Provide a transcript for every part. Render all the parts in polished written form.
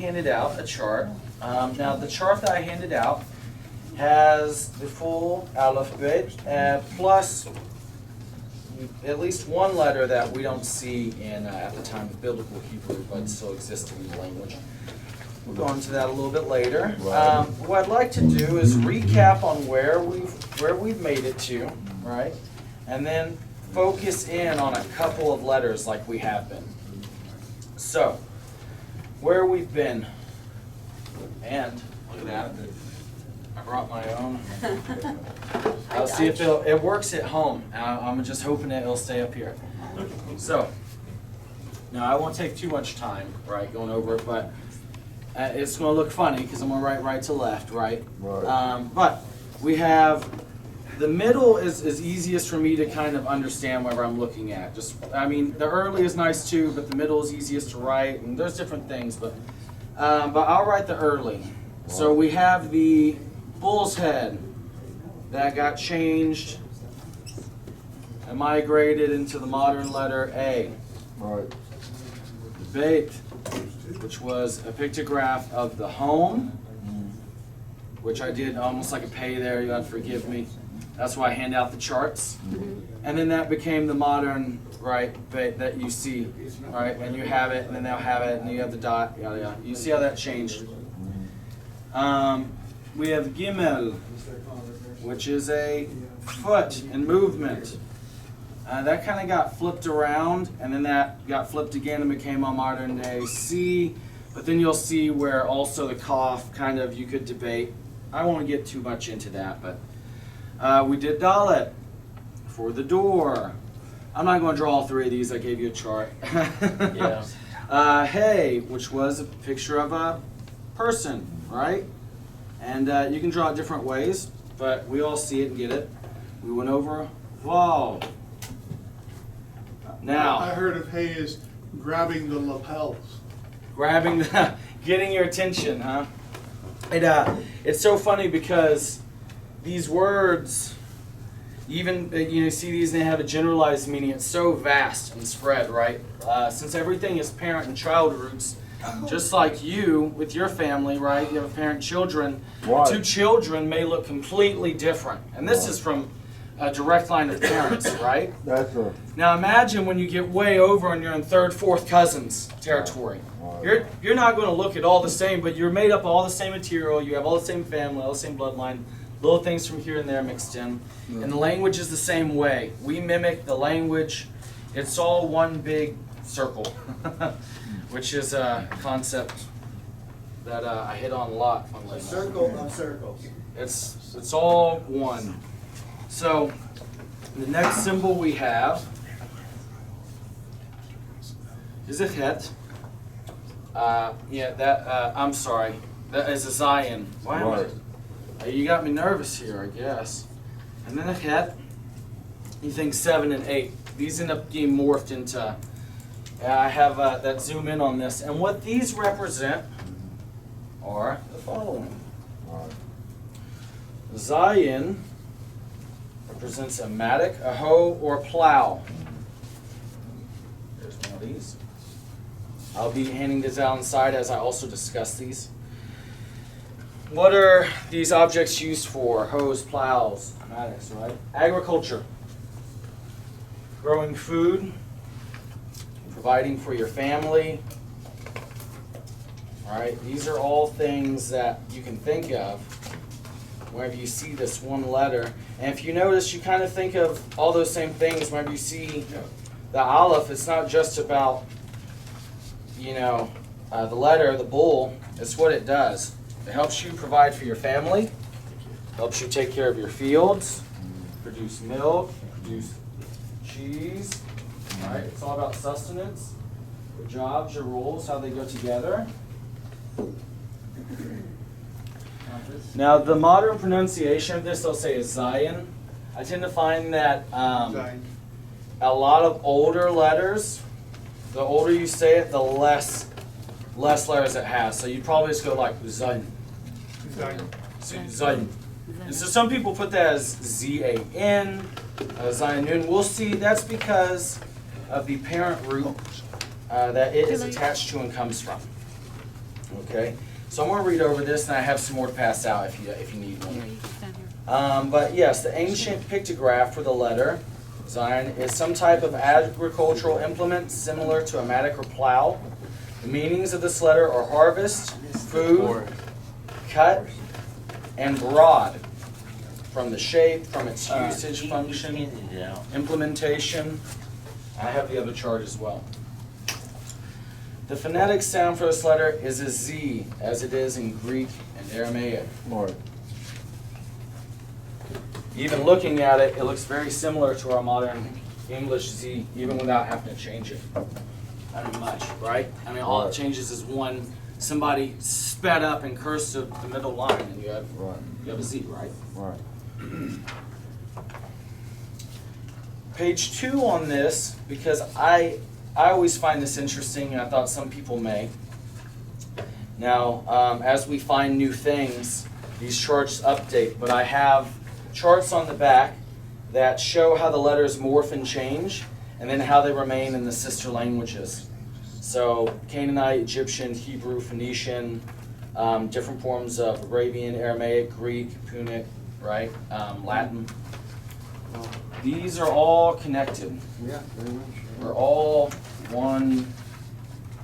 handed out a chart. Now the chart that I handed out has the full alphabet plus at least one letter that we don't see in at the time of biblical Hebrew, but still existed in the language. We'll go into that a little bit later. What I'd like to do is recap on where we've made it to, right? And then focus in on a couple of letters like we have been. So, where we've been, and look at that, I brought my own. I'll see if it works at home. I'm just hoping that it'll stay up here. So, now I won't take too much time, right, going over it, but it's going to look funny because I'm going to write right to left, right? But we have, the middle is easiest for me to kind of understand where I'm looking at. I mean, the early is nice too, but the middle is easiest to write, and there's different things, but I'll write the early. So we have the bull's head that got changed and migrated into the modern letter A. Right. The Beit, which was a pictograph of the home, which I did almost like a pay there, you have to forgive me. That's why I hand out the charts. And then that became the modern, right, Beit that you see, right? And you have it, and then they'll have it, and you have the dot, yada yada. You see how that changed. We have Gimel, which is a foot in movement. That kind of got flipped around, and then that got flipped again and became a modern day C. But then you'll see where also the Kaf kind of you could debate. I won't get too much into that, but we did Dalet for the door. I'm not going to draw all three of these. I gave you a chart. Hey, which was a picture of a person, right? And you can draw it different ways, but we all see it and get it. We went over Vav. Now, I heard of hay as grabbing the lapels. Getting your attention, huh? It's so funny because these words, even you see these and they have a generalized meaning. It's so vast and spread, right? Since everything is parent and child roots, just like you with your family, right? You have a parent, children. Right. Two children may look completely different, and this is from a direct line of parents, right? That's right. Now imagine when you get way over and you're in third, fourth cousins territory. You're not going to look at all the same, but you're made up of all the same material. You have all the same family, all the same bloodline, little things from here and there mixed in. And the language is the same way. We mimic the language. It's all one big circle, which is a concept that I hit on a lot. A circle of circles. It's all one. So the next symbol we have is a het. I'm sorry. That is a Zion. Why am I? You got me nervous here, I guess. And then a het. You think 7 and 8. These end up being morphed into. I have that zoom in on this, and what these represent are the following. Zion represents a mattock, a hoe, or a plow. There's one of these. I'll be handing this out inside as I also discuss these. What are these objects used for? Hoes, plows, mattocks, right? Agriculture. Growing food. Providing for your family. All right? These are all things that you can think of whenever you see this one letter. And if you notice, you kind of think of all those same things whenever you see the Aleph. It's not just about, the letter, the bull. It's what it does. It helps you provide for your family, helps you take care of your fields, produce milk, produce cheese. All right? It's all about sustenance, your jobs, your roles, how they go together. Now, the modern pronunciation of this, they'll say is Zion. I tend to find that a lot of older letters, the older you say it, the less letters it has. So you'd probably just go like Zion. Zion. And so some people put that as Z-A-N, Zionun. We'll see that's because of the parent root that it is attached to and comes from. Okay, so I'm going to read over this, and I have some more to pass out if you need one. Here, you can stand here. But yes, the ancient pictograph for the letter Zion is some type of agricultural implement similar to a mattock or plow. The meanings of this letter are harvest, food, cut, and broad. From the shape, from its usage, function, implementation. I have the other chart as well. The phonetic sound for this letter is a Z, as it is in Greek and Aramaic. Even looking at it, it looks very similar to our modern English Z, even without having to change it. Not much, right? I mean, all it changes is one, somebody sped up and cursed the middle line, and you have a Z, right? Right. Page 2 on this, because I always find this interesting, and I thought some people may. Now, as we find new things, these charts update, but I have charts on the back that show how the letters morph and change, and then how they remain in the sister languages. So, Canaanite, Egyptian, Hebrew, Phoenician, different forms of Arabian, Aramaic, Greek, Punic, right? Latin. These are all connected. Yeah, very much. We're all one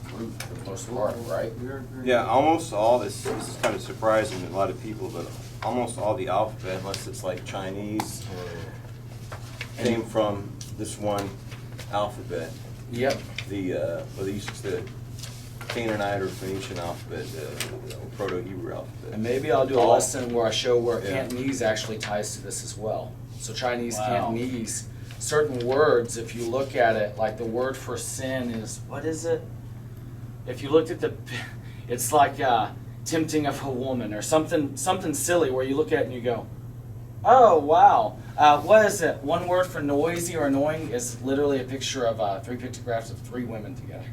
group for the most part, right? Yeah, almost all this is kind of surprising to a lot of people, but almost all the alphabet, unless it's like Chinese, came from this one alphabet. Yep. The Canaanite or Phoenician alphabet, Proto-Hebrew alphabet. And maybe I'll do a lesson where I show where Cantonese actually ties to this as well. So Chinese, Cantonese, certain words, if you look at it, like the word for sin is, what is it? If you looked at it's like tempting of a woman or something silly where you look at it and you go, oh, wow. What is it? One word for noisy or annoying is literally a picture of 3 pictographs of 3 women together.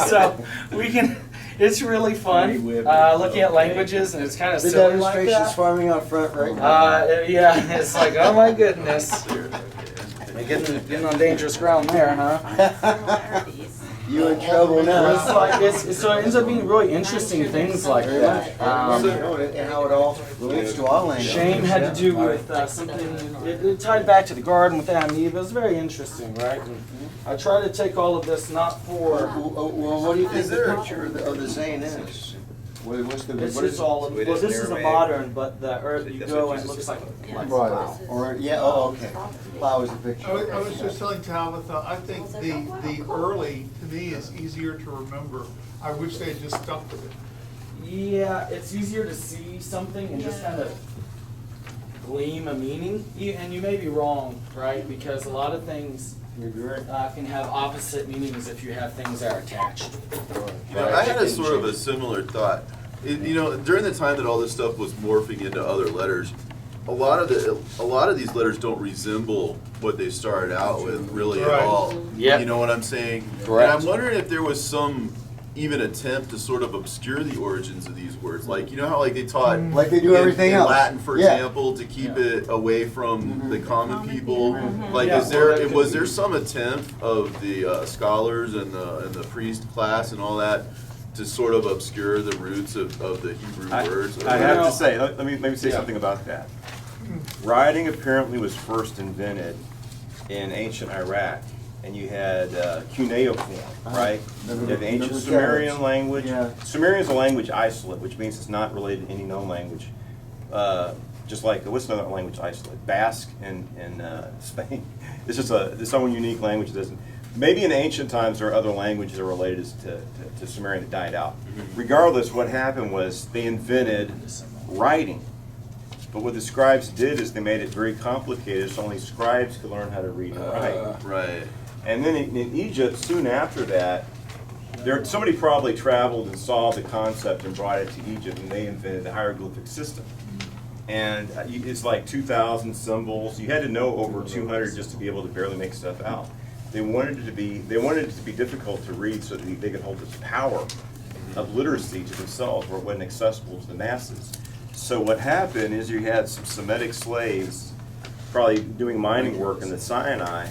So we can, it's really fun looking at languages, and it's kind of The silly like demonstration's that. farming out front right now. Yeah, it's like, oh my goodness. Getting on dangerous ground there, huh? You in trouble It's now. like, so it ends up being really interesting things like that. And how it all relates to all languages. Shame had to do with something, it tied back to the garden with Adam and Eve. It was very interesting, right? And I try to take all of this not for, Well, what do you think the picture of the Zayn is? What's the, it's what is just it? all, well, It is this is a Aramaic. modern, but the earth, you That's go what and it looks Jesus like is a Right. Or, yeah, oh, okay. Plow is the picture. I was just telling Tabitha, I think the early, to me, is easier to remember. I wish they had just stuck with it. Yeah, it's easier to see something and just kind of gleam a meaning. And you may be wrong, right? Because a lot of things can have opposite meanings if you have things that are attached. You know, I had a sort of a similar thought. During the time that all this stuff was morphing into other letters, a lot of these letters don't resemble what they started out with really at Right. all. Yep. You know what I'm saying? Correct. And I'm wondering if there was some even attempt to sort of obscure the origins of these words. Like, you know how like they taught Like they do in, everything in else. Latin, for Yeah. example, to keep it away from the common people. Like, Yeah, was well, that there could was be. there some attempt of the scholars and the priest class and all that to sort of obscure the roots of the Hebrew words? I have Well, to say, let me say yeah. something about that. Writing apparently was first invented in ancient Iraq, and you had cuneiform, right? You have the ancient Remember Sumerian tablets. language. Yeah. Sumerian is a language isolate, which means it's not related to any known language. Just like, what's another language isolate? Basque in Spain. It's just its own unique language. It doesn't. Maybe in ancient times there are other languages that are related to Sumerian that died out. Regardless, what happened was they invented writing. But what the scribes did is they made it very complicated, so only scribes could learn how to read and write. Right. And then in Egypt, soon after that, somebody probably traveled and saw the concept and brought it to Egypt, and they invented the hieroglyphic system. And it's like 2,000 symbols. You had to know over 200 just to be able to barely make stuff out. They wanted it to be difficult to read so that they could hold this power of literacy to themselves, where it wasn't accessible to the masses. So what happened is you had some Semitic slaves probably doing mining work in the Sinai,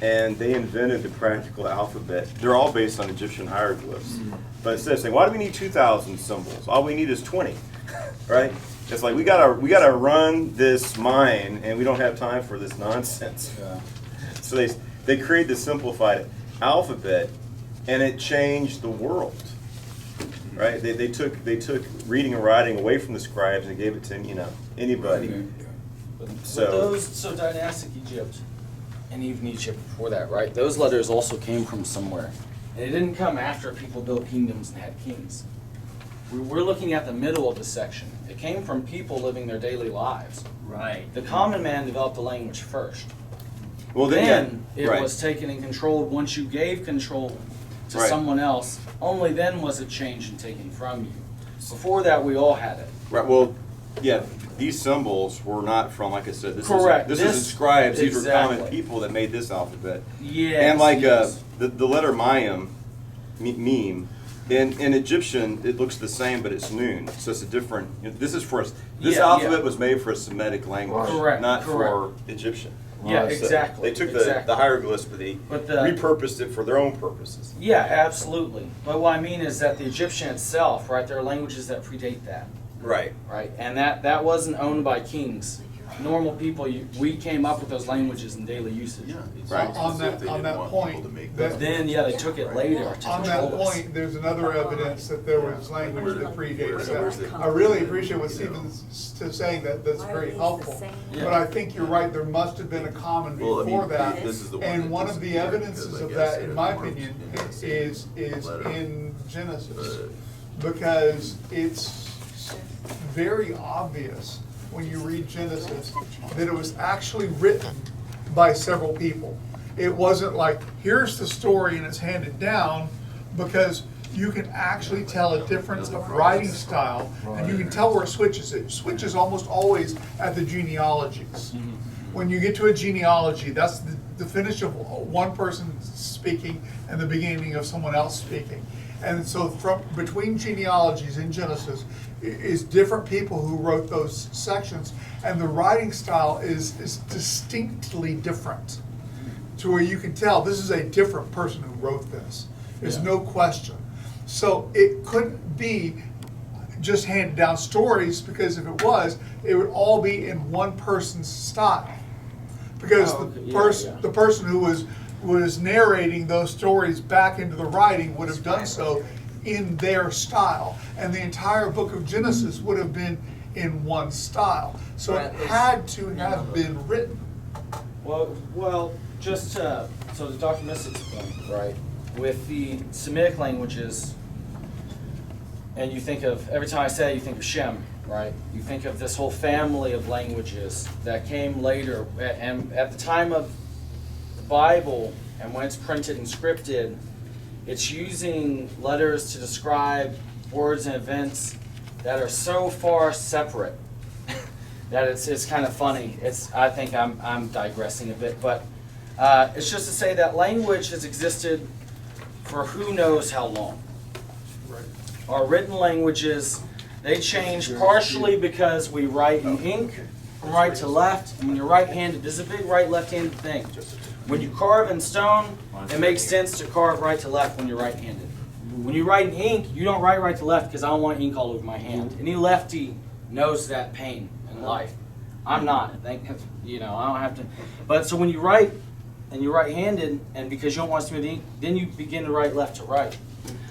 and they invented the practical alphabet. They're all based on Egyptian hieroglyphs. But instead of saying, why do we need 2,000 symbols? All we need is 20, right? It's like we gotta run this mine, and we don't have time for this nonsense. Yeah. So they created the simplified alphabet, and it changed the world, right? They took reading and writing away from the scribes and gave it to anybody. So dynastic Egypt, and even Egypt before that, right? Those letters also came from somewhere, and it didn't come after people built kingdoms and had kings. We're looking at the middle of the section. It came from people living their daily lives. Right. The common man developed the language first. Well, Then it right. was taken and controlled. Once you gave control to Right. someone else, only then was it changed and taken from you. Before that, we all had it. Right. Well, yeah. These symbols were not from, like I said, Correct. This isn't scribes. These were common Exactly. people that made this alphabet. Yes. And like yes. the letter meme, in Egyptian it looks the same, but it's noon, so it's a different. This is for us. This Yeah, alphabet yeah. was made for a Semitic language, Correct, not for correct. Egyptian. Yeah, So exactly. They took exactly. the hieroglyphs, but they But the- repurposed it for their own purposes. Yeah, absolutely. But what I mean is that the Egyptian itself, right, there are languages that predate that, Right. right? And that wasn't owned by kings. Normal people, we came up with those languages in daily usage. Yeah, it's Right. as On if that- they on didn't that want point, people to make that- that. Then, yeah, they took it later to On that control us. point, there's another evidence that there was language that predates that. I really appreciate what Stephen's saying, that's very helpful. Yeah. But I think you're right, there must have been a common Well, I mean, before that. this is the one And that one of the disappeared evidences because I of guess that, in it my was more opinion, fancy is letter. in Genesis. Because it's very obvious when you read Genesis that it was actually written by several people. It wasn't like, here's the story and it's handed down, because you can actually tell a difference of writing style, and you can tell where it switches. It switches almost always at the genealogies. When you get to a genealogy, that's the finish of one person speaking and the beginning of someone else speaking. And so from between genealogies in Genesis is different people who wrote those sections, and the writing style is distinctly different, to where you can tell this is a different person who wrote this. There's Yeah. no question. So it couldn't be just handed down stories, because if it was, it would all be in one person's style. Because Oh, the okay. person, Yeah. the person who was narrating those stories back into the writing would have done so in their style, and the entire book of Genesis would have been in one style. So it had to have been written. Well, just so to Dr. Mystic's point, right? With the Semitic languages, and you think of, every time I say it, you think of Shem, right? You think of this whole family of languages that came later, and at the time of the Bible, and when it's printed and scripted, it's using letters to describe words and events that are so far separate that it's kind of funny. I think I'm digressing a bit, but it's just to say that language has existed for who knows how long. Our written languages, they change partially because we write in ink from right to left, and when you're right-handed, this is a big right-left-handed thing. When you carve in stone, it makes sense to carve right to left when you're right-handed. When you write in ink, you don't write right to left because I don't want ink all over my hand. Any lefty knows that pain in life. I'm not. I don't have to. But so when you write and you're right-handed, and because you don't want smooth ink, then you begin to write left to right.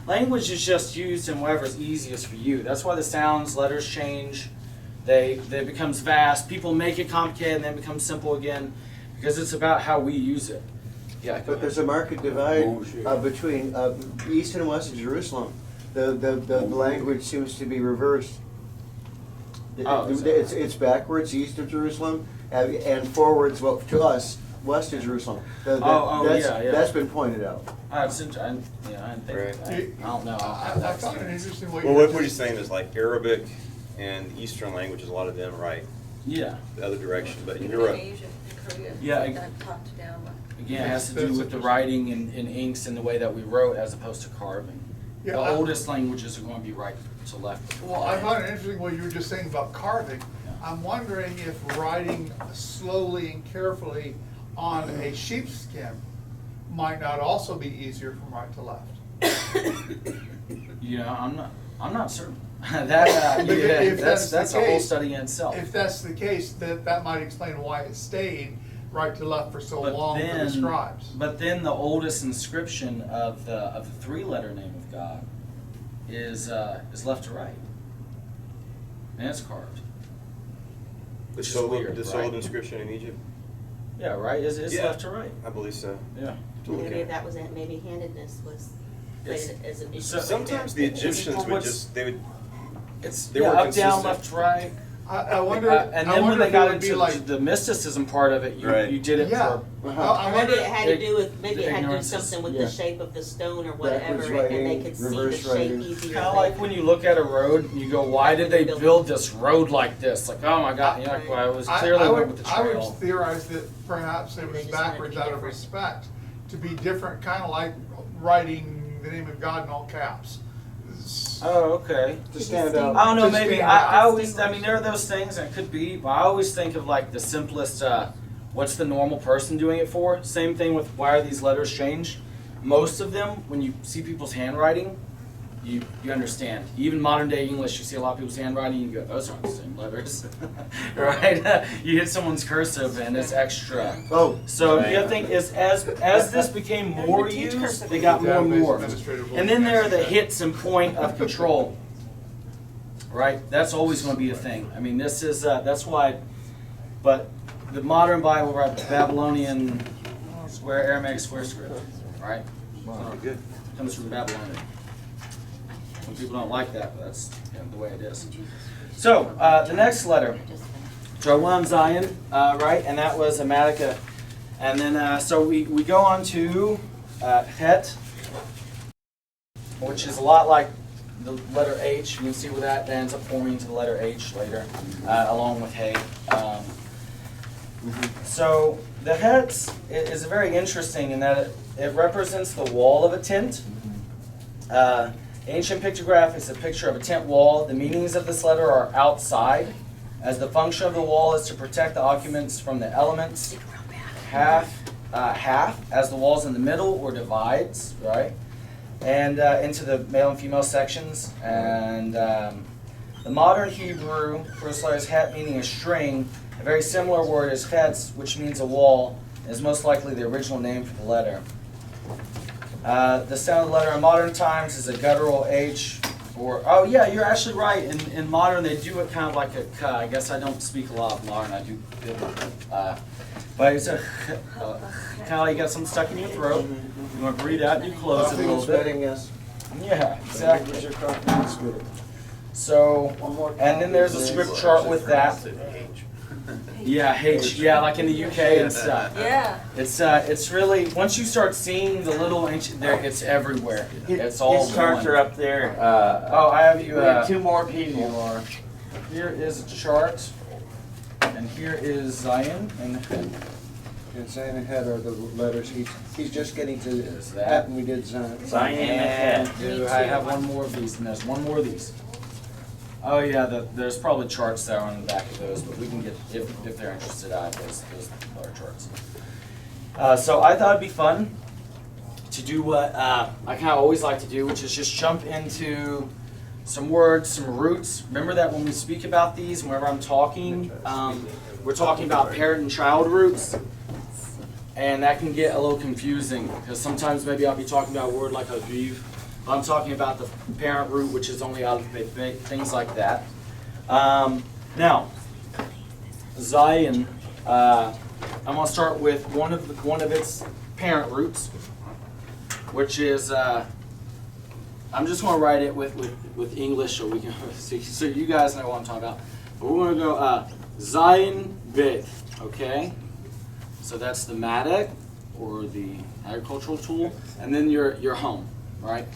Language is just used in whatever's easiest for you. That's why the sounds, letters change. They becomes vast. People make it complicated and then become simple again, because it's about how we use it. Yeah. But there's a marked divide between east and west of Jerusalem. The language seems to be reversed. Oh, is that It's backwards east of Jerusalem and forwards, well, to us, west of Jerusalem. Yeah. That's been pointed out. I didn't think. I don't know. I found it interesting what Well, you were what he's saying is like Arabic and Eastern languages, a lot of them write Yeah. the other direction, but Even you're in right. Asia and Korea, Yeah, it's like that top to down. Again, it has to do with the writing in inks and the way that we wrote as opposed to carving. Yeah, The I- oldest languages are going to be right to left. Well, I found it interesting what you were just saying about carving. I'm wondering if writing slowly and carefully on a sheepskin might not also be easier from right to left. You know, I'm not certain. That, But yeah, if that's that's the a whole case- study in itself. If that's the case, that might explain why it stayed right to left for so But long for the scribes. But then the oldest inscription of the three-letter name of God is left to right, and it's carved. Which is weird, This right? old inscription in Egypt? Yeah, right. It's Yeah. left to right. I believe so. Yeah. Maybe that was it, maybe handedness was It's- played as an issue. so- Sometimes the Egyptians would what's- just, they would, It's They yeah, were up, down, consistent. left, right. I wonder, And I then when wonder they if got it would be into like, the mysticism part of it, Right. you did it yeah. for. I Maybe wonder, it had to it- do with, maybe it had to do ignorance is- something with yeah. the shape of the stone or whatever, Backwards and they writing, could see the reverse shape writing. easier. Kind of like when you look at a road and you go, why did they build this road like this? Like, oh my God, you know, like, well, it was clearly went with the I would trail. theorize that perhaps it They was just wanted to backwards be out of different. respect, to be different, kind of like writing the name of God in all caps. Oh, okay. To stand out. I don't know, To maybe, stand I out. always, I mean, there are those things, and it could be, but I always think of like the simplest, what's the normal person doing it for? Same thing with why are these letters changed? Most of them, when you see people's handwriting, you understand. Even modern day English, you see a lot of people's handwriting, you go, those aren't the same letters, right? You hit someone's cursive and it's extra. Oh, So Right. the other thing is, as this became more teach used, cursive. they got more and Database more. administrative And then there are the law. hits and point of control, right? That's always going to be a thing. I mean, this is that's why. But the modern Bible, right? The Babylonian square Aramaic square script, right? good. Comes from Babylonian. Some people don't like that, but that's the way it is. So the next letter. Joam Zion, right, and that was Amatica. And then, so we go on to Het, which is a lot like the letter H. You can see where that ends up forming to the letter H later, along with Hay. So the Het is very interesting in that it represents the wall of a tent. Ancient pictograph is a picture of a tent wall. The meanings of this letter are outside, as the function of the wall is to protect the occupants from the elements. Half, as the wall's in the middle or divides, right? And into the male and female sections. And the modern Hebrew first letter is het, meaning a string. A very similar word is chetz, which means a wall, and is most likely the original name for the letter. The sound of the letter in modern times is a guttural H, or, oh yeah, you're actually right. In modern, they do it kind of like a k. I guess I don't speak a lot of modern. I do, but it's a kind of like you got something stuck in your throat. You want to breathe out, you close it a little bit. Sweating, yes. Yeah, exactly. Where's your coffee? It's good. So, One more and then there's a script chart with that. Yeah, H. Yeah, like in the UK and stuff. Yeah. It's really, once you start seeing the little ancient, there, it's everywhere. It's all His charts one. are up there. Oh, I have you. We have two more people. Here is a chart, and here is Zion and Het. And Zion and Het are the letters, he's just getting to Is that- Het, and we did Zion. Zion and Het. Do I have one more of these? And there's one more of these. Oh yeah, there's probably charts there on the back of those, but we can get, if they're interested, I have those other charts. So I thought it'd be fun to do what I kind of always like to do, which is just jump into some words, some roots. Remember that when we speak about these, whenever I'm talking, we're talking about parent and child roots. And that can get a little confusing, because sometimes maybe I'll be talking about a word like aviv. I'm talking about the parent root, which is only aleph, bet, things like that. Now, Zion, I'm going to start with one of its parent roots, which is, I'm just going to write it with English so we can so you guys know what I'm talking about. But we're going to go Zion bet, okay? So that's the matic, or the agricultural tool, and then your home, right?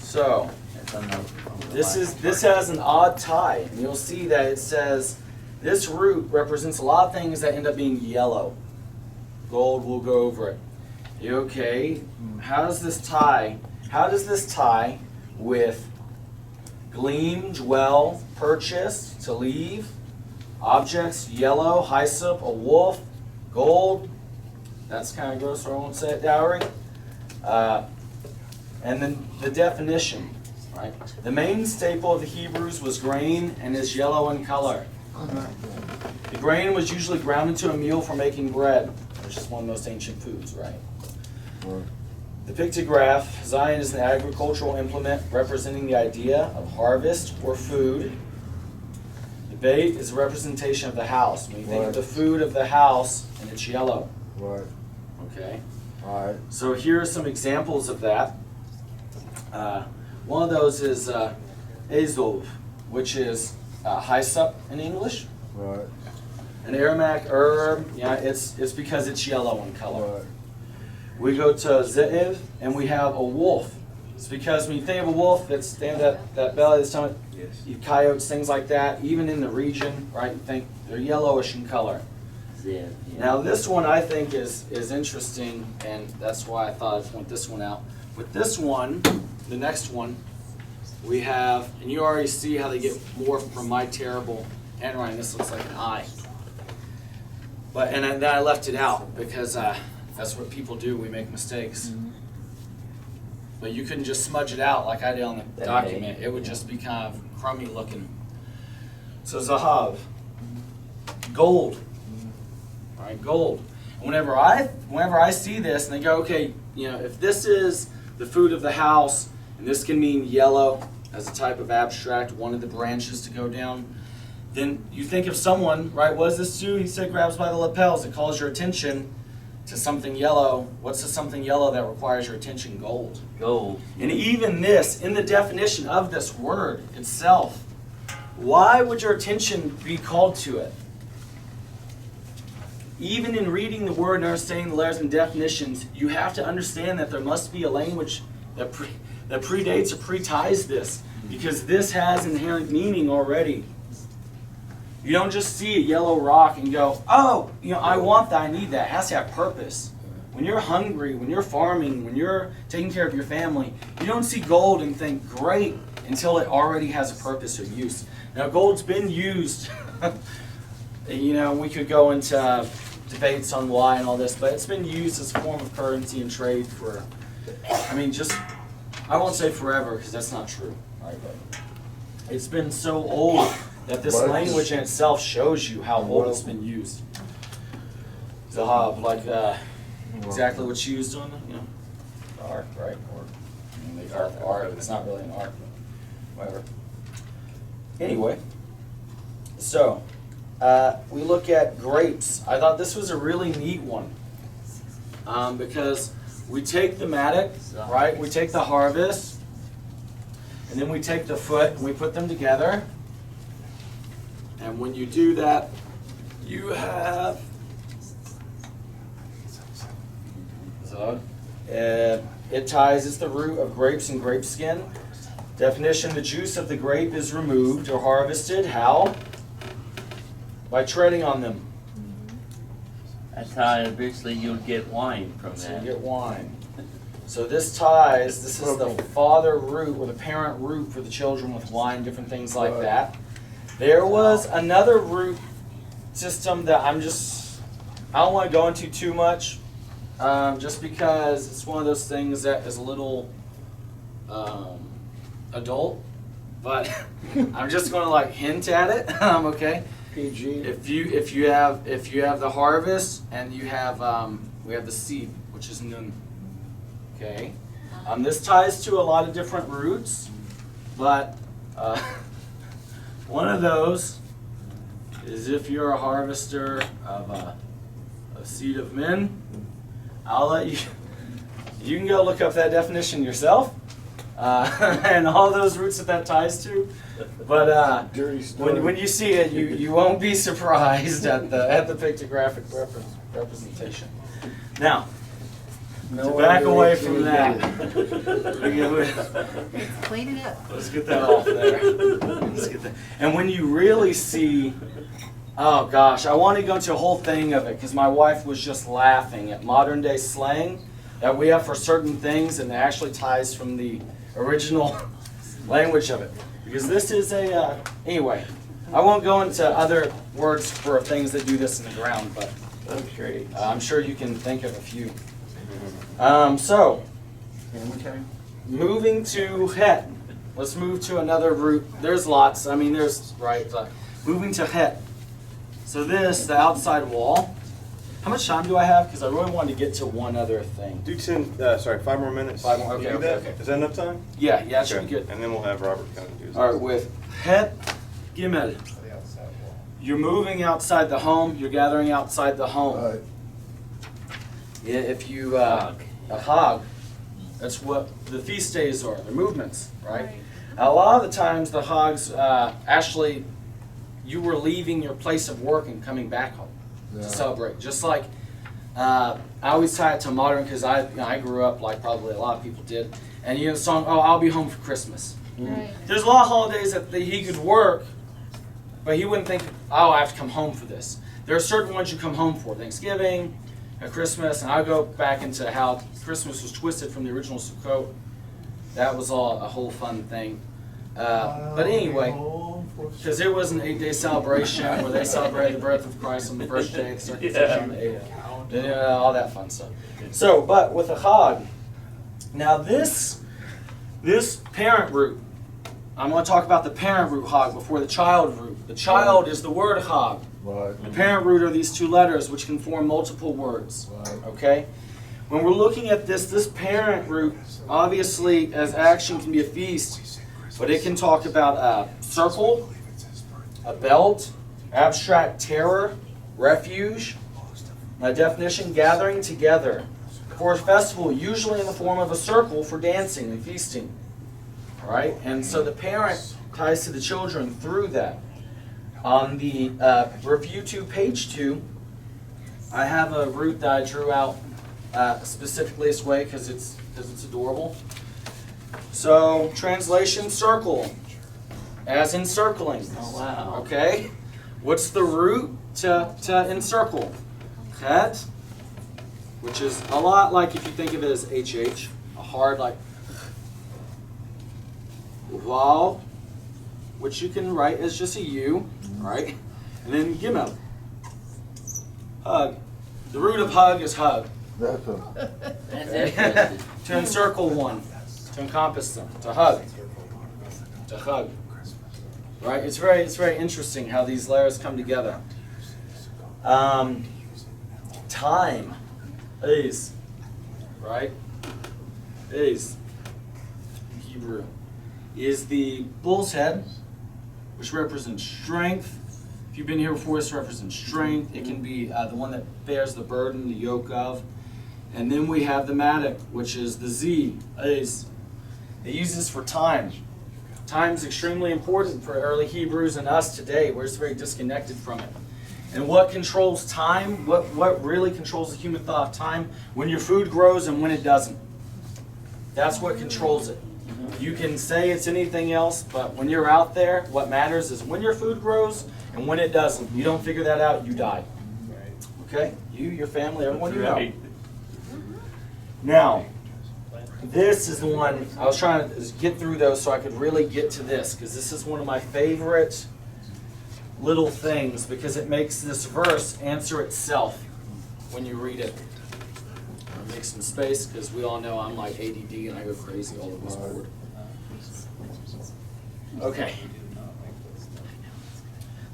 So this has an odd tie, and you'll see that it says this root represents a lot of things that end up being yellow. Gold, we'll go over it. Okay, how does this tie? How does this tie with gleam, dwell, purchase, to leave, objects, yellow, hyssop, a wolf, Gold, that's kind of gross, so I won't say it. Dowry. And then the definition, right? The main staple of the Hebrews was grain and is yellow in color. The grain was usually ground into a meal for making bread, which is one of the most ancient foods, right? The pictograph, Zion is an agricultural implement representing the idea of harvest or food. The bait is a representation of the house. When you think of the food of the house, and it's yellow. Right. Okay? Alright. So here are some examples of that. One of those is azov, which is hyssop in English. Right. An aromatic herb, yeah, it's because it's yellow in color. Right. We go to ze'ev, and we have a wolf. It's because when you think of a wolf, it's they have that belly, this time, you coyotes, things like that. Even in the region, right? You think they're yellowish in color. Now this one I think is interesting, and that's why I thought I'd point this one out. With this one, the next one, we have, and you already see how they get morphed from my terrible handwriting. This looks like an eye. But then I left it out because that's what people do. We make mistakes. But you couldn't just smudge it out like I did on the document. It would just be kind of crummy looking. So zahav, gold. All right, gold. Whenever I see this and they go, okay, you know, if this is the food of the house, and this can mean yellow as a type of abstract, one of the branches to go down, then you think of someone, right? What does this do? He said grabs by the lapels. It calls your attention to something yellow. What's the something yellow that requires your attention? Gold. Gold. And even this, in the definition of this word itself, why would your attention be called to it? Even in reading the word and understanding the letters and definitions, you have to understand that there must be a language that predates or pre-ties this, because this has inherent meaning already. You don't just see a yellow rock and go, oh, you know, I want that, I need that. It has to have purpose. When you're hungry, when you're farming, when you're taking care of your family, you don't see gold and think, great, until it already has a purpose or use. Now, gold's been used. You know, we could go into debates on why and all this, but it's been used as a form of currency and trade for, I mean, just, I won't say forever, because that's not true, right? But it's been so old that this language in itself shows you how old it's been used. Zahav, like exactly what's used on the ark, right? Or I mean, they call it the ark, it's not really an ark, but whatever. Anyway, so we look at grapes. I thought this was a really neat one because we take the mattock, right? We take the harvest, and then we take the foot and we put them together. And when you do that, you have it ties is the root of grapes and grape skin. Definition: the juice of the grape is removed or harvested. How? By treading on them. That's how eventually you'll get wine from So that. you get wine. So this ties, this is the father root or the parent root for the children with wine, different things like that. There was another root system that I don't want to go into too much, just because it's one of those things that is a little adult, but I'm just going to like hint at it. Okay. PG. If you have the harvest and you have we have the seed, which is nun. Okay. This ties to a lot of different roots, but one of those is if you're a harvester of a seed of men. I'll let you. You can go look up that definition yourself, and all those roots that ties to. But Dirty story. when you see it, you won't be surprised at the pictographic representation. Now, to back away from that, Clean it up. let's get that off there. Let's get that. And when you really see, oh gosh, I want to go into a whole thing of it because my wife was just laughing at modern day slang that we have for certain things, and it actually ties from the original language of it. Because this is anyway, I won't go into other words for things that do this in the ground, but That's great. I'm sure you can think of a few. So, moving to het. Let's move to another root. There's lots. I mean, there's, right. Moving to het. So this, the outside wall. How much time do I have? Because I really wanted to get to one other thing. Do 5 more minutes. 5 more, Can you okay, do that? okay. Is that enough time? Yeah, that should be Okay. good. And then we'll have Robert kind of do his. All right, with het gimel. You're moving outside the home. You're gathering outside the home. If you, a hag, that's what the feast days are. They're movements, right? A lot of the times the hags, actually, you were leaving your place of work and coming back home to celebrate. Just like, I always tie it to modern because I grew up like probably a lot of people did. And you know the song, "Oh, I'll be home for Christmas." Right. There's a lot of holidays that he could work, but he wouldn't think, "Oh, I have to come home for this." There are certain ones you come home for: Thanksgiving, Christmas, and I'll go back into how Christmas was twisted from the original Sukkot. That was all a whole fun thing. But anyway, because it was an 8-day celebration where they celebrated the birth of Christ on the first day, the circumcision on the 8th, all that fun stuff. So, but with a chag, now this parent root, I'm going to talk about the parent root chag before the child root. The child is the word chag. The parent root are these 2 letters which can form multiple words. Okay? When we're looking at this parent root, obviously, as action can be a feast, but it can talk about a circle, a belt, abstract terror, refuge. My definition, gathering together for a festival, usually in the form of a circle for dancing and feasting. All right? And so the parent ties to the children through that. On the review 2, page 2, I have a root that I drew out specifically this way because it's adorable. So, translation, circle, as encircling. Oh, wow. Okay? What's the root to encircle? Het, which is a lot like if you think of it as HH, a hard like Vav, which you can write as just a U, right? And then Gimel, hug. The root of hug is hug. That's Okay? interesting. To encircle one, to encompass them, to hug, right? It's very interesting how these layers come together. Time, is, right? Is Hebrew is the bull's head, which represents strength. If you've been here before, this represents strength. It can be the one that bears the burden, the yoke of. And then we have the mattock, which is the Z, is. It uses for time. Time is extremely important for early Hebrews and us today. We're just very disconnected from it. And what controls time? What really controls the human thought of time? When your food grows and when it doesn't. That's what controls it. You can say it's anything else, but when you're out there, what matters is when your food grows and when it doesn't. You don't figure that out, you die. Okay? You, your family, everyone you know. Right. Now, this is the one, I was trying to get through those so I could really get to this, because this is one of my favorite little things, because it makes this verse answer itself when you read it. I'll make some space, because we all know I'm like ADD and I go crazy all over this board. Okay.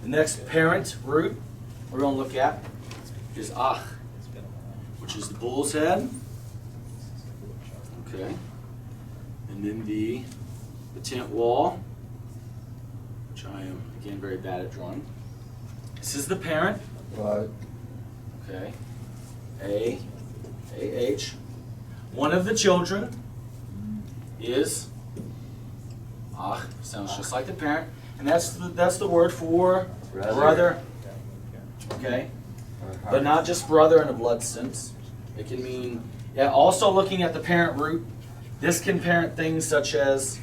The next parent root we're going to look at is ach, which is the bull's head. Okay. And then the tent wall, which I am, again, very bad at drawing. This is the parent. Right. Okay. A-H. One of the children is ach, sounds just like the parent. And that's the word for brother. Okay. But not just brother in a blood sense. It can mean, yeah, also looking at the parent root, this can parent things such as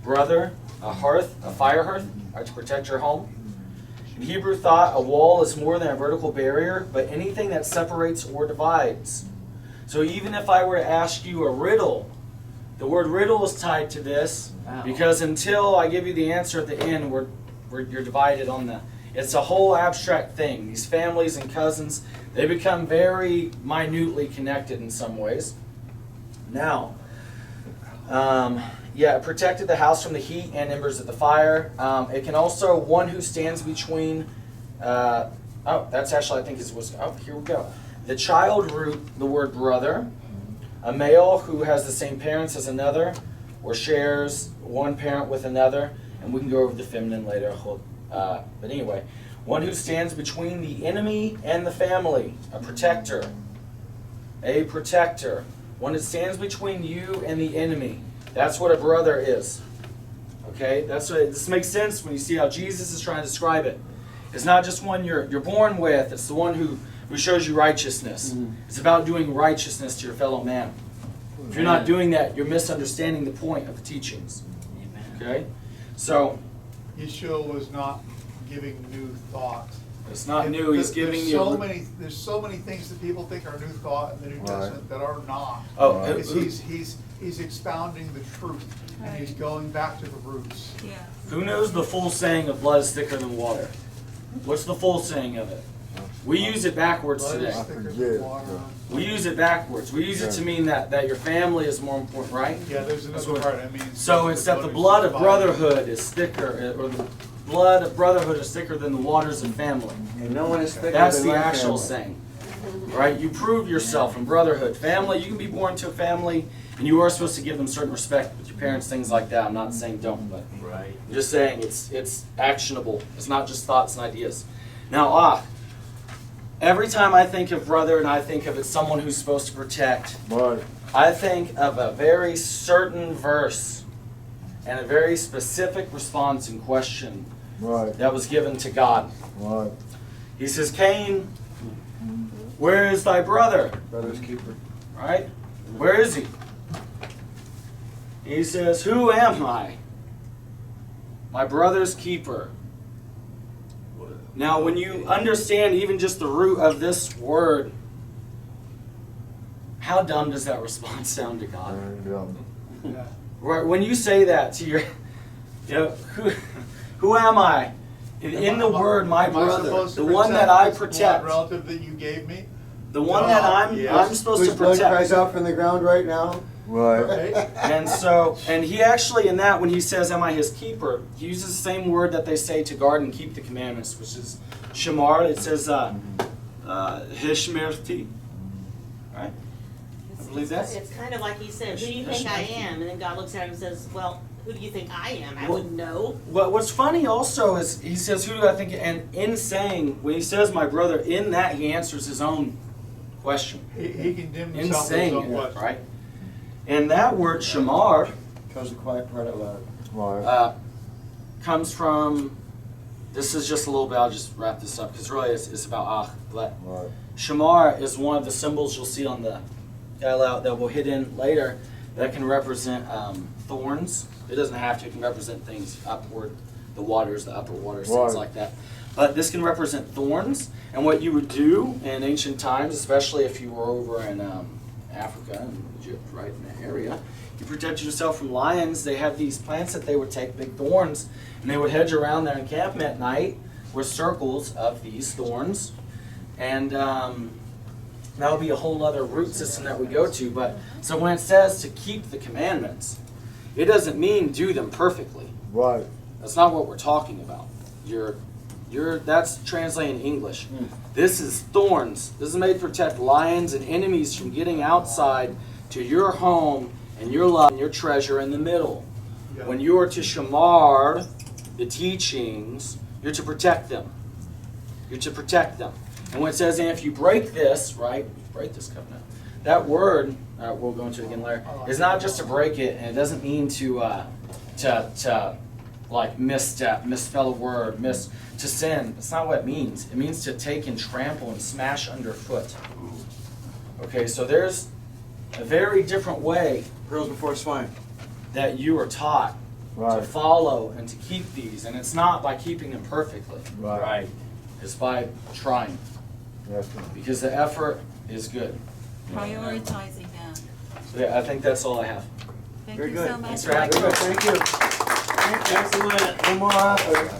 brother, a hearth, a fire hearth, right, to protect your home. In Hebrew thought, a wall is more than a vertical barrier, but anything that separates or divides. So even if I were to ask you a riddle, the word riddle is tied to this, Wow. because until I give you the answer at the end, you're divided on the It's a whole abstract thing. These families and cousins, they become very minutely connected in some ways. Now, yeah, it protected the house from the heat and embers of the fire. It can also, one who stands between, that's actually, I think here we go. The child root, the word brother. A male who has the same parents as another, or shares one parent with another, and we can go over the feminine later. But anyway, one who stands between the enemy and the family, a protector. A protector. One that stands between you and the enemy. That's what a brother is. Okay, this makes sense when you see how Jesus is trying to describe it. It's not just one you're born with, it's the one who shows you righteousness. It's about doing righteousness to your fellow man. If you're not doing that, you're misunderstanding the point of the teachings. Okay? So, Yeshua was not giving new thought. it's not new, he's giving you... There's so many things that people think are new thought in the New Testament that are not. Oh, Because he's expounding the truth, and he's going back to the roots. Yeah. who knows the full saying of blood is thicker than water? What's the full saying of it? We use it backwards Blood today. is thicker than water. We use it backwards. We use it to mean that your family is more important, right? Yeah, there's another part, I mean. So it's that the blood of brotherhood is thicker, or the blood of brotherhood is thicker than the waters of family. And no one is thicker That's than the my actual family. saying. Right? You prove yourself in brotherhood. Family, you can be born to a family, and you are supposed to give them certain respect with your parents, things like that. I'm not saying don't, but Right. I'm just saying it's actionable. It's not just thoughts and ideas. Now, every time I think of brother and I think of it someone who's supposed to protect, Right. I think of a very certain verse and a very specific response and question Right. that was given to God. Right. He says, Cain, where is thy brother? Brother's keeper. Right? Where is he? He says, who am I? My brother's keeper. Now, when you understand even just the root of this word, how dumb does that response sound to God? Yeah. Right, when you say that to your, who am I? In the word, my Am I brother, supposed to the one that I this protect, blood relative that you gave me? the one that I'm supposed Whose to blood cries protect. out from the ground right now? Right. Okay? And he actually, in that, when he says, am I his keeper, he uses the same word that they say to guard and keep the commandments, which is shamar. It says, hishmerti. Right? I believe that. It's kind of like he said, who do you think I am? And then God looks at him and says, well, who do you think I am? I wouldn't know. Well, what's funny also is he says, who do I think? And in saying, when he says my brother, in that he answers his own question. He condemned In himself with his saying own it, question. right? And that word shamar Chose the quiet part out loud. Right. comes from, this is just a little bit, I'll just wrap this up, because really it's about but Right. shamar is one of the symbols you'll see on the layout that we'll hit in later that can represent thorns. It doesn't have to, it can represent things upward, the waters, the upper waters, things Right. like that. But this can represent thorns, and what you would do in ancient times, especially if you were over in Africa and Egypt, right in that area, you protect yourself from lions. They have these plants that they would take, big thorns, and they would hedge around their encampment at night with circles of these thorns. And that would be a whole other root system that we go to. But so when it says to keep the commandments, it doesn't mean do them perfectly. Right. That's not what we're talking about. That's translated in English. This is thorns. This is made to protect lions and enemies from getting outside to your home and your love and your treasure in the middle. Yeah. When you are to shamar the teachings, you're to protect them. You're to protect them. And when it says, and if you break this, right, break this covenant, that word, we'll go into it again later, is not just to break it, and it doesn't mean to like misstep, misspell a word, to sin. That's not what it means. It means to take and trample and smash underfoot. Okay, so there's a very different way Pearls before swine. that you are taught to Right. follow and to keep these, and it's not by keeping them perfectly. Right. It's by trying, Yes. because the effort is good. Prioritizing that. So yeah, I think that's all I have. Thank Very you good. so much. Thanks for having me. Thank you. Excellent. One more offer.